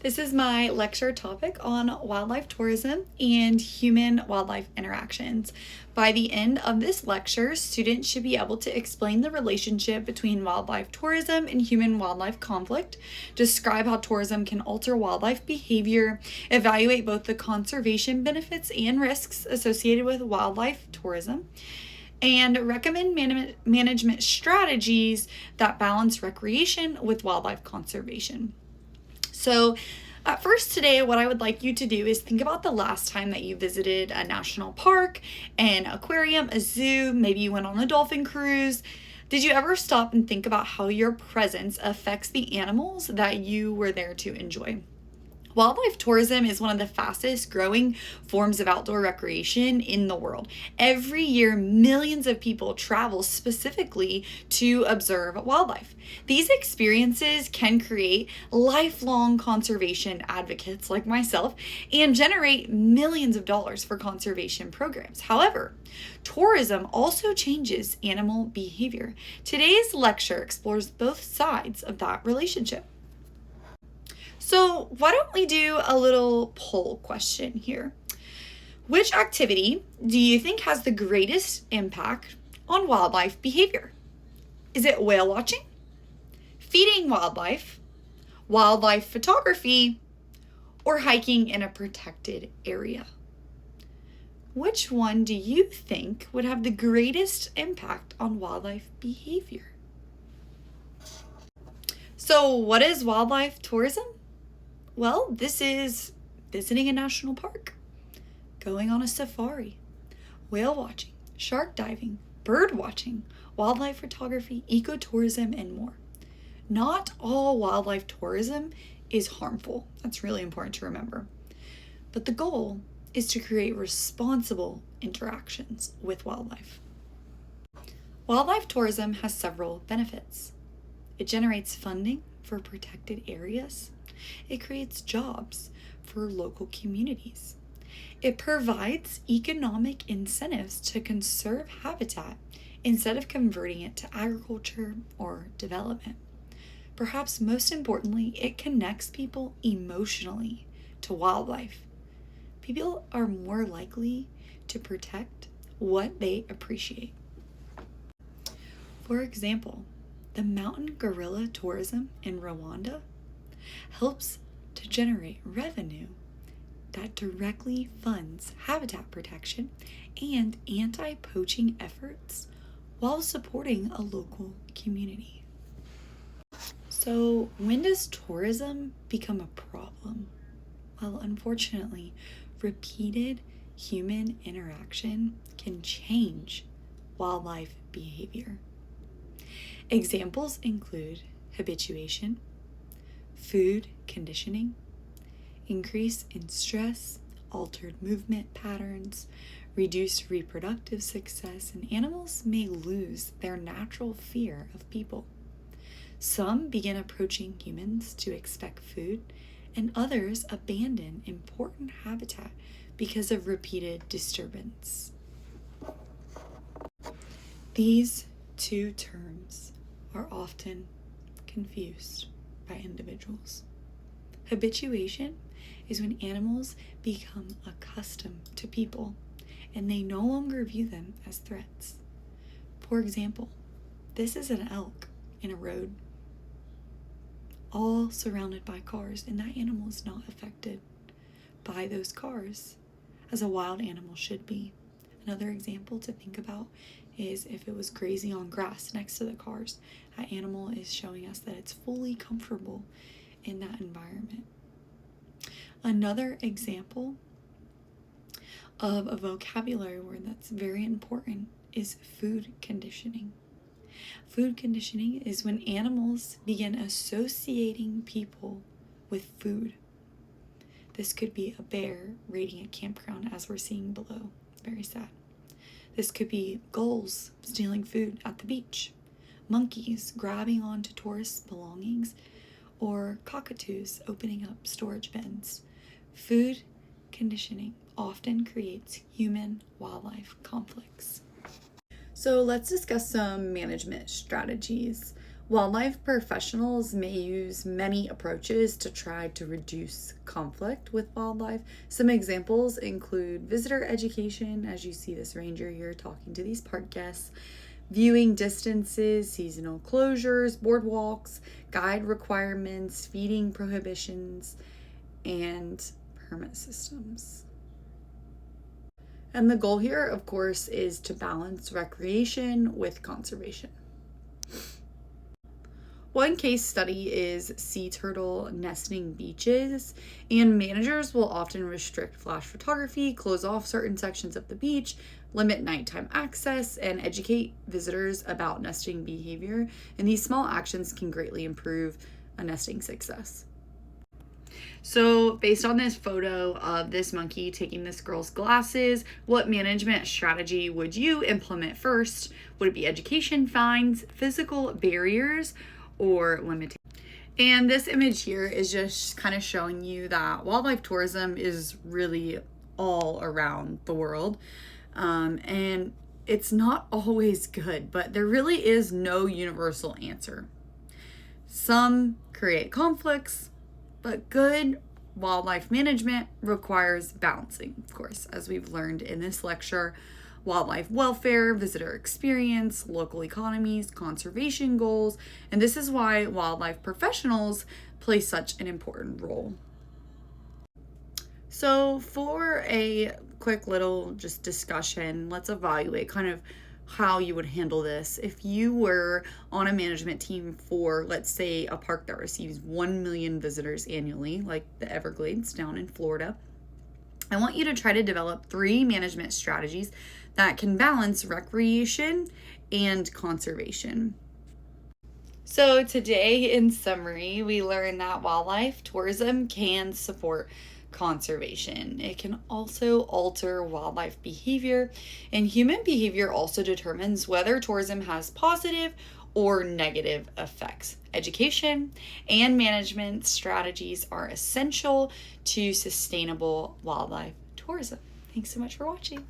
This is my lecture topic on wildlife tourism and human-wildlife interactions. By the end of this lecture, students should be able to explain the relationship between wildlife tourism and human-wildlife conflict, describe how tourism can alter wildlife behavior, evaluate both the conservation benefits and risks associated with wildlife tourism, and recommend management strategies that balance recreation with wildlife conservation. So at first today, what I would like you to do is think about the last time that you visited a national park, an aquarium, a zoo, maybe you went on a dolphin cruise. Did you ever stop and think about how your presence affects the animals that you were there to enjoy? Wildlife tourism is one of the fastest growing forms of outdoor recreation in the world. Every year, millions of people travel specifically to observe wildlife. These experiences can create lifelong conservation advocates like myself and generate millions of dollars for conservation programs. However, tourism also changes animal behavior. Today's lecture explores both sides of that relationship. So why don't we do a little poll question here? Which activity do you think has the greatest impact on wildlife behavior? Is it whale watching, feeding wildlife, wildlife photography, or hiking in a protected area? Which one do you think would have the greatest impact on wildlife behavior? So what is wildlife tourism? Well, this is visiting a national park, going on a safari, whale watching, shark diving, bird watching, wildlife photography, ecotourism, and more. Not all wildlife tourism is harmful. That's really important to remember. But the goal is to create responsible interactions with wildlife. Wildlife tourism has several benefits. It generates funding for protected areas. It creates jobs for local communities. It provides economic incentives to conserve habitat instead of converting it to agriculture or development. Perhaps most importantly, it connects people emotionally to wildlife. People are more likely to protect what they appreciate. For example, the mountain gorilla tourism in Rwanda helps to generate revenue that directly funds habitat protection and anti-poaching efforts while supporting a local community. So, when does tourism become a problem? Well, unfortunately, repeated human interaction can change wildlife behavior. Examples include habituation, food conditioning, increase in stress, altered movement patterns, reduced reproductive success, and animals may lose their natural fear of people. Some begin approaching humans to expect food, and others abandon important habitat because of repeated disturbance. These two terms are often confused by individuals. Habituation is when animals become accustomed to people and they no longer view them as threats. For example, this is an elk in a road, all surrounded by cars, and that animal is not affected by those cars as a wild animal should be. Another example to think about is if it was grazing on grass next to the cars, that animal is showing us that it's fully comfortable in that environment. Another example of a vocabulary word that's very important is food conditioning. Food conditioning is when animals begin associating people with food. This could be a bear raiding a campground, as we're seeing below. Very sad. This could be gulls stealing food at the beach, monkeys grabbing onto tourists' belongings, or cockatoos opening up storage bins. Food conditioning often creates human-wildlife conflicts. So let's discuss some management strategies. Wildlife professionals may use many approaches to try to reduce conflict with wildlife. Some examples include visitor education, as you see this ranger here talking to these park guests, viewing distances, seasonal closures, boardwalks, guide requirements, feeding prohibitions, and permit systems. And the goal here, of course, is to balance recreation with conservation. One case study is sea turtle nesting beaches, and managers will often restrict flash photography, close off certain sections of the beach, limit nighttime access, and educate visitors about nesting behavior. And these small actions can greatly improve a nesting success. So, based on this photo of this monkey taking this girl's glasses, what management strategy would you implement first? Would it be education, fines, physical barriers, or limitation? And this image here is just kind of showing you that wildlife tourism is really all around the world. And it's not always good, but there really is no universal answer. Some create conflicts, but good wildlife management requires balancing, of course, as we've learned in this lecture. Wildlife welfare, visitor experience, local economies, conservation goals, and this is why wildlife professionals play such an important role. So for a quick little just discussion, let's evaluate kind of how you would handle this. If you were on a management team for, let's say, a park that receives 1 million visitors annually, like the Everglades down in Florida, I want you to try to develop 3 management strategies that can balance recreation and conservation. So today, in summary, we learned that wildlife tourism can support conservation. It can also alter wildlife behavior, and human behavior also determines whether tourism has positive or negative effects. Education and management strategies are essential to sustainable wildlife tourism. Thanks so much for watching.